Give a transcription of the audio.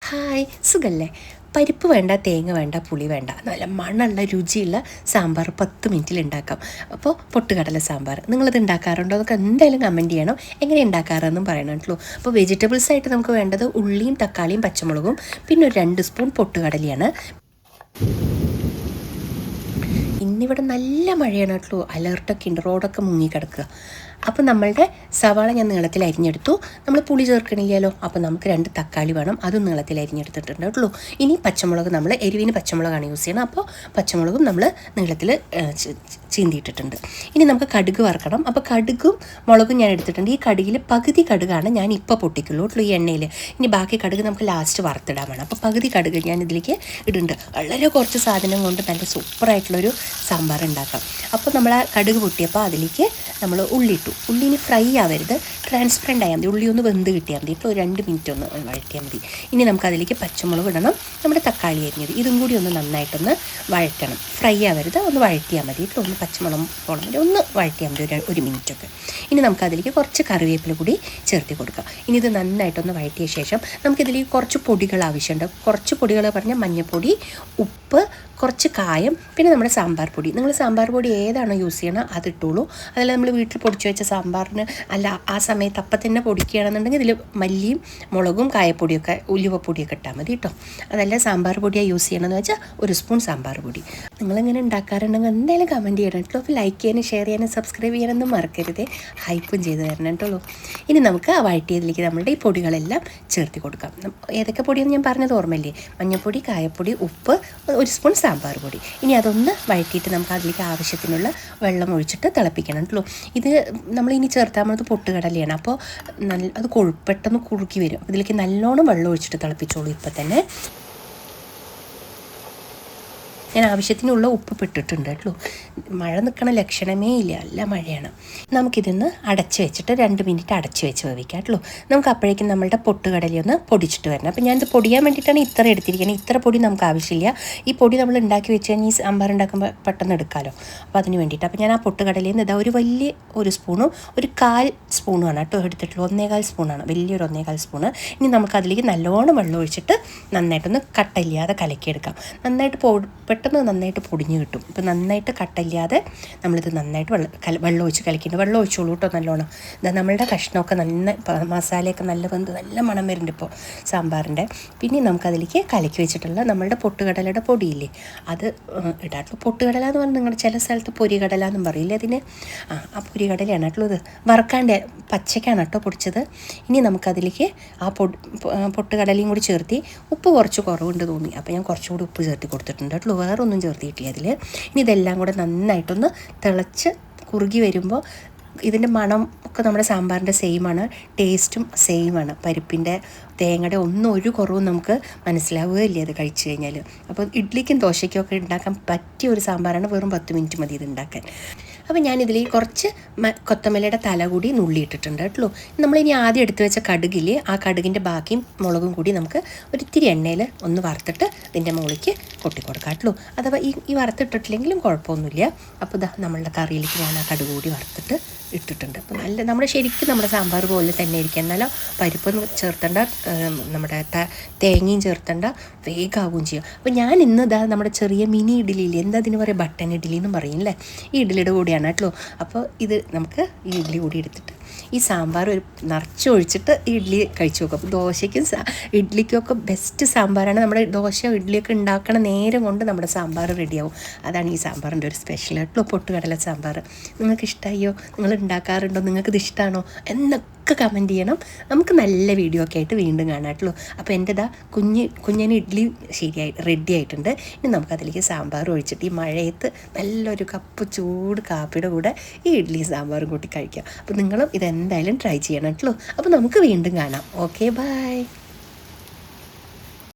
Hi, സുഖല്ലേ? പരിപ്പ് വേണ്ട, തേങ്ങ വേണ്ട, പുളി വേണ്ട, നല്ല മണമുള്ള രുചിയുള്ള സാമ്പാർ 10 മിനിറ്റിൽ ഉണ്ടാക്കാം. അപ്പോൾ പൊട്ടുകടല സാമ്പാർ നിങ്ങളിത് ഉണ്ടാക്കാറുണ്ടോ? അതൊക്കെ എന്തായാലും കമൻറ്റ് ചെയ്യണം. എങ്ങനെ ഉണ്ടാക്കാറെന്നും പറയണമല്ലോ. അപ്പോൾ വെജിറ്റബിൾസ് ആയിട്ട് നമുക്ക് വേണ്ടത് ഉള്ളിയും തക്കാളിയും പച്ചമുളകും പിന്നെ ഒരു 2 സ്പൂൺ പൊട്ടുകടലയാണ്. ഇന്നിവിടെ നല്ല മഴയാണ് കേട്ടോ, അലർട്ടൊക്കെ ഉണ്ട്, റോഡൊക്കെ മുങ്ങിക്കിടക്കുക. അപ്പോൾ നമ്മളുടെ സവാള ഞാൻ നീളത്തിൽ അരിഞ്ഞെടുത്തു. നമ്മൾ പുളി ചേർക്കണില്ലല്ലോ, അപ്പോൾ നമുക്ക് 2 തക്കാളി വേണം, അതും നീളത്തിൽ അരിഞ്ഞെടുത്തിട്ടുണ്ട് കേട്ടോ. ഇനി പച്ചമുളക്, നമ്മൾ എരിവിന് പച്ചമുളകാണ് യൂസ് ചെയ്യണം, അപ്പോൾ പച്ചമുളകും നമ്മൾ നീളത്തിൽ ചീന്തിയിട്ടിട്ടുണ്ട്. ഇനി നമുക്ക് കടുക് വറുക്കണം. അപ്പോൾ കടുകും മുളകും ഞാൻ എടുത്തിട്ടുണ്ട്. ഈ കടുകിൽ പകുതി കടുകാണ് ഞാൻ ഇപ്പോൾ പൊട്ടിക്കുള്ളൂ കേട്ടോ ഈ എണ്ണയിൽ. ഇനി ബാക്കി കടുക് നമുക്ക് ലാസ്റ്റ് വറുത്തിടാൻ വേണം. അപ്പോൾ പകുതി കടുക് ഞാൻ ഇതിലേക്ക് ഇടുന്നുണ്ട്. വളരെ കുറച്ച് സാധനം കൊണ്ട് നല്ല സൂപ്പറായിട്ടുള്ളൊരു സാമ്പാർ ഉണ്ടാക്കാം. അപ്പോൾ നമ്മൾ ആ കടുക് പൊട്ടിയപ്പോൾ അതിലേക്ക് നമ്മൾ ഉള്ളി ഇട്ടു. ഉള്ളി ഇനി ഫ്രൈ ആവരുത്, ട്രാൻസ്പെറൻ്റ് ആയാൽ മതി. ഉള്ളി ഒന്ന് വെന്ത് കിട്ടിയാൽ മതി. ഇപ്പോൾ 2 മിനിറ്റ് ഒന്ന് വഴറ്റിയാൽ മതി. ഇനി നമുക്ക് അതിലേക്ക് പച്ചമുളക് ഇടണം, നമ്മുടെ തക്കാളി അരിഞ്ഞത്, ഇതും കൂടി ഒന്ന് നന്നായിട്ടൊന്ന് വഴറ്റണം. ഫ്രൈ ആവരുത്, ഒന്ന് വഴറ്റിയാൽ മതി. ഇപ്പോൾ ഒന്ന് പച്ചമുളക് പോകണം, ഒന്ന് വഴറ്റിയാൽ മതി, ഒരു മിനിറ്റൊക്കെ. ഇനി നമുക്ക് അതിലേക്ക് കുറച്ച് കറിവേപ്പില കൂടി ചേർത്ത് കൊടുക്കാം. ഇനി ഇത് നന്നായിട്ടൊന്ന് വഴറ്റിയ ശേഷം നമുക്കിതിലേക്ക് കുറച്ച് പൊടികൾ ആവശ്യമുണ്ട്. കുറച്ച് പൊടികൾ പറഞ്ഞാൽ മഞ്ഞൾപ്പൊടി, ഉപ്പ്, കുറച്ച് കായം, പിന്നെ നമ്മുടെ സാമ്പാർ പൊടി. നിങ്ങൾ സാമ്പാർ പൊടി ഏതാണോ യൂസ് ചെയ്യണം അതിട്ടുള്ളൂ. അതല്ല നമ്മൾ വീട്ടിൽ പൊടിച്ച് വെച്ച സാമ്പാറിന് അല്ല ആ സമയത്ത് അപ്പം തന്നെ പൊടിക്കുകയാണെന്നുണ്ടെങ്കിൽ ഇതിൽ മല്ലിയും മുളകും കായപ്പൊടിയൊക്കെ ഉലുവപ്പൊടിയൊക്കെ ഇട്ടാൽ മതി കേട്ടോ. അതല്ല സാമ്പാർ പൊടിയാണ് യൂസ് ചെയ്യണമെന്ന് വെച്ചാൽ 1 സ്പൂൺ സാമ്പാർ പൊടി. നിങ്ങളിങ്ങനെ ഉണ്ടാക്കാറുണ്ടെങ്കിൽ എന്തായാലും കമൻറ്റ് ചെയ്യണം കേട്ടോ. അപ്പോൾ ലൈക്ക് ചെയ്യാനും ഷെയർ ചെയ്യാനും സബ്സ്ക്രൈബ് ചെയ്യാനൊന്നും മറക്കരുതേ. ഹൈപ്പും ചെയ്ത് തരണം കേട്ടോ. ഇനി നമുക്ക് ആ വഴറ്റിയതിലേക്ക് നമ്മളുടെ ഈ പൊടികളെല്ലാം ചേർത്ത് കൊടുക്കാം. ഏതൊക്കെ പൊടിയെന്ന് ഞാൻ പറഞ്ഞത് ഓർമ്മയില്ലേ? മഞ്ഞൾപ്പൊടി, കായപ്പൊടി, ഉപ്പ്, 1 സ്പൂൺ സാമ്പാർ പൊടി. ഇനി അതൊന്ന് വഴറ്റിയിട്ട് നമുക്ക് അതിലേക്ക് ആവശ്യത്തിനുള്ള വെള്ളം ഒഴിച്ചിട്ട് തിളപ്പിക്കണം കേട്ടോ. ഇത് നമ്മളിനി ചേർത്താൽ മതി പൊട്ടുകടലയാണ്, അപ്പോൾ അത് പെട്ടെന്ന് കുറുക്കി വരും. ഇതിലേക്ക് നല്ലോണം വെള്ളം ഒഴിച്ചിട്ട് തിളപ്പിച്ചോളൂ. ഇപ്പം തന്നെ ഞാൻ ആവശ്യത്തിനുള്ള ഉപ്പ് ഇട്ടിട്ടുണ്ട് കേട്ടോ. മഴ നിൽക്കണ ലക്ഷണമേ ഇല്ല, നല്ല മഴയാണ്. നമുക്കിതൊന്ന് അടച്ച് വെച്ചിട്ട് 2 മിനിറ്റ് അടച്ച് വെച്ച് വേവിക്കാം കേട്ടോ. നമുക്ക് അപ്പോഴേക്കും നമ്മളുടെ പൊട്ടുകടലയൊന്ന് പൊടിച്ചിട്ട് വരണം. അപ്പോൾ ഞാനിത് പൊടിയാൻ വേണ്ടിയിട്ടാണ് ഇത്ര എടുത്തിരിക്കുന്നത്. ഇത്ര പൊടി നമുക്ക് ആവശ്യമില്ല. ഈ പൊടി നമ്മൾ ഉണ്ടാക്കി വെച്ച് കഴിഞ്ഞാൽ ഈ സാമ്പാർ ഉണ്ടാക്കുമ്പോൾ പെട്ടെന്ന് എടുക്കാമല്ലോ, അപ്പോൾ അതിന് വേണ്ടിയിട്ട്. അപ്പോൾ ഞാൻ ആ പൊട്ടുകടലയിൽ നിന്ന് ഇതാ ഒരു വലിയ 1 സ്പൂണും 1/4 സ്പൂണുമാണ് കേട്ടോ എടുത്തിട്ടുള്ളൂ. 1/4 സ്പൂണാണ്, വലിയൊരു 1/4 സ്പൂണ്. ഇനി നമുക്ക് അതിലേക്ക് നല്ലോണം വെള്ളം ഒഴിച്ചിട്ട് നന്നായിട്ടൊന്ന് കട്ടയില്ലാതെ കലക്കിയെടുക്കാം. പെട്ടെന്ന് നന്നായിട്ട് പൊടിഞ്ഞ് കിട്ടും. ഇപ്പോൾ നന്നായിട്ട് കട്ടയില്ലാതെ നമ്മളിത് നന്നായിട്ട് വെള്ളം ഒഴിച്ച് കലക്കിയിട്ട് വെള്ളം ഒഴിച്ചോളൂ കേട്ടോ നല്ലോണം. ഇതാ നമ്മളുടെ കഷ്ണമൊക്കെ മസാലയൊക്കെ നല്ല വെന്ത് നല്ല മണം വരുന്നുണ്ട് ഇപ്പോൾ സാമ്പാറിൻ്റെ. പിന്നെ നമുക്കതിലേക്ക് കലക്കി വെച്ചിട്ടുള്ള നമ്മളുടെ പൊട്ടുകടലയുടെ പൊടിയില്ലേ അത് ഇടാട്ടോ. പൊട്ടുകടല എന്ന് പറഞ്ഞാൽ നിങ്ങളുടെ ചില സ്ഥലത്ത് പൊരികടല എന്നും പറയില്ലേ അതിന്. ആ പൊരികടലയാണ് കേട്ടോ ഇത്. വറുക്കാണ്ട് പച്ചക്കാണ് കേട്ടോ പൊടിച്ചത്. ഇനി നമുക്കതിലേക്ക് ആ പൊട്ടുകടലയും കൂടി ചേർത്തി. ഉപ്പ് കുറച്ച് കുറവുണ്ട് തോന്നി, അപ്പോൾ ഞാൻ കുറച്ചുകൂടി ഉപ്പ് ചേർത്തി കൊടുത്തിട്ടുണ്ട് കേട്ടോ. വേറൊന്നും ചേർത്തിയിട്ടില്ല അതിൽ. ഇനി ഇതെല്ലാം കൂടെ നന്നായിട്ടൊന്ന് തിളച്ച് കുറുകി വരുമ്പോൾ ഇതിൻ്റെ മണം ഒക്കെ നമ്മുടെ സാമ്പാറിൻ്റെ സെയിമാണ്, ടേസ്റ്റും സെയിമാണ്. പരിപ്പിൻ്റെ തേങ്ങയുടെ ഒരു കുറവും നമുക്ക് മനസ്സിലാവുകയില്ല അത് കഴിച്ചു കഴിഞ്ഞാൽ. അപ്പോൾ ഇഡ്ലിക്കും ദോശയ്ക്കും ഒക്കെ ഉണ്ടാക്കാൻ പറ്റിയ ഒരു സാമ്പാറാണ്. വെറും 10 മിനിറ്റ് മതി ഇത് ഉണ്ടാക്കാൻ. അപ്പോൾ ഞാനിതിൽ കുറച്ച് കൊത്തമല്ലിയുടെ തല കൂടി നുള്ളിയിട്ടിട്ടുണ്ട് കേട്ടോ. നമ്മളിനി ആദ്യം എടുത്തു വെച്ച കടുകിൽ ആ കടുകിൻ്റെ ബാക്കിയും മുളകും കൂടി നമുക്ക് ഒരിത്തിരി എണ്ണയിൽ ഒന്ന് വറുത്തിട്ട് ഇതിൻ്റെ മുകളിലേക്ക് കൊട്ടിക്കൊടുക്കാം കേട്ടോ. അഥവാ ഈ വറുത്തിട്ടിട്ടില്ലെങ്കിലും കുഴപ്പമൊന്നുമില്ല. അപ്പോൾ ഇതാ നമ്മളുടെ കറിയിലേക്ക് ഞാൻ ആ കടുക് കൂടി വറുത്തിട്ട് ഇട്ടിട്ടുണ്ട്. അപ്പോൾ നമ്മുടെ ശരിക്കും നമ്മുടെ സാമ്പാർ പോലെ തന്നെ ഇരിക്കും. എന്നാലും പരിപ്പൊന്നും ചേർത്തേണ്ട, നമ്മുടെ തേങ്ങയും ചേർത്തേണ്ട, വേഗമാവുകയും ചെയ്യും. അപ്പോൾ ഞാൻ ഇന്ന് ഇതാ നമ്മുടെ ചെറിയ മിനി ഇഡ്ഡലിയിൽ എന്താ അതിന് പറയുക, ബട്ടൺ ഇഡ്ഡലി എന്നും പറയും അല്ലേ, ഈ ഇഡ്ഡലിയുടെ കൂടിയാണ് കേട്ടോ. അപ്പോൾ ഇത് നമുക്ക് ഈ ഇഡ്ഡലി കൂടി എടുത്തിട്ട് ഈ സാമ്പാർ നിറച്ചൊഴിച്ചിട്ട് ഈ ഇഡ്ഡലി കഴിച്ചു നോക്കും. അപ്പോൾ ദോശയ്ക്കും ഇഡ്ഡലിക്കൊക്കെ ബെസ്റ്റ് സാമ്പാറാണ്. നമ്മുടെ ദോശ ഇഡ്ഡലിയൊക്കെ ഉണ്ടാക്കണ നേരം കൊണ്ട് നമ്മുടെ സാമ്പാർ റെഡിയാവും. അതാണ് ഈ സാമ്പാറിൻ്റെ ഒരു സ്പെഷ്യൽ കേട്ടോ, പൊട്ടുകടല സാമ്പാർ. നിങ്ങൾക്ക് ഇഷ്ടമായോ? നിങ്ങൾ ഉണ്ടാക്കാറുണ്ടോ? നിങ്ങൾക്കിത് ഇഷ്ടമാണോ എന്നൊക്കെ കമൻറ്റ് ചെയ്യണം. നമുക്ക് നല്ല വീഡിയോ ഒക്കെ ആയിട്ട് വീണ്ടും കാണാം കേട്ടോ. അപ്പോൾ എൻ്റെതാ കുഞ്ഞിന് ഇഡ്ഡലി റെഡി ആയിട്ടുണ്ട്. ഇനി നമുക്കതിലേക്ക് സാമ്പാർ ഒഴിച്ചിട്ട് ഈ മഴയത്ത് നല്ലൊരു കപ്പ് ചൂട് കാപ്പിയുടെ കൂടെ ഈ ഇഡ്ഡലി സാമ്പാറും കൂട്ടി കഴിക്കാം. അപ്പോൾ നിങ്ങളും ഇതെന്തായാലും ട്രൈ ചെയ്യണം കേട്ടോ. അപ്പോൾ നമുക്ക് വീണ്ടും കാണാം. Okay, by.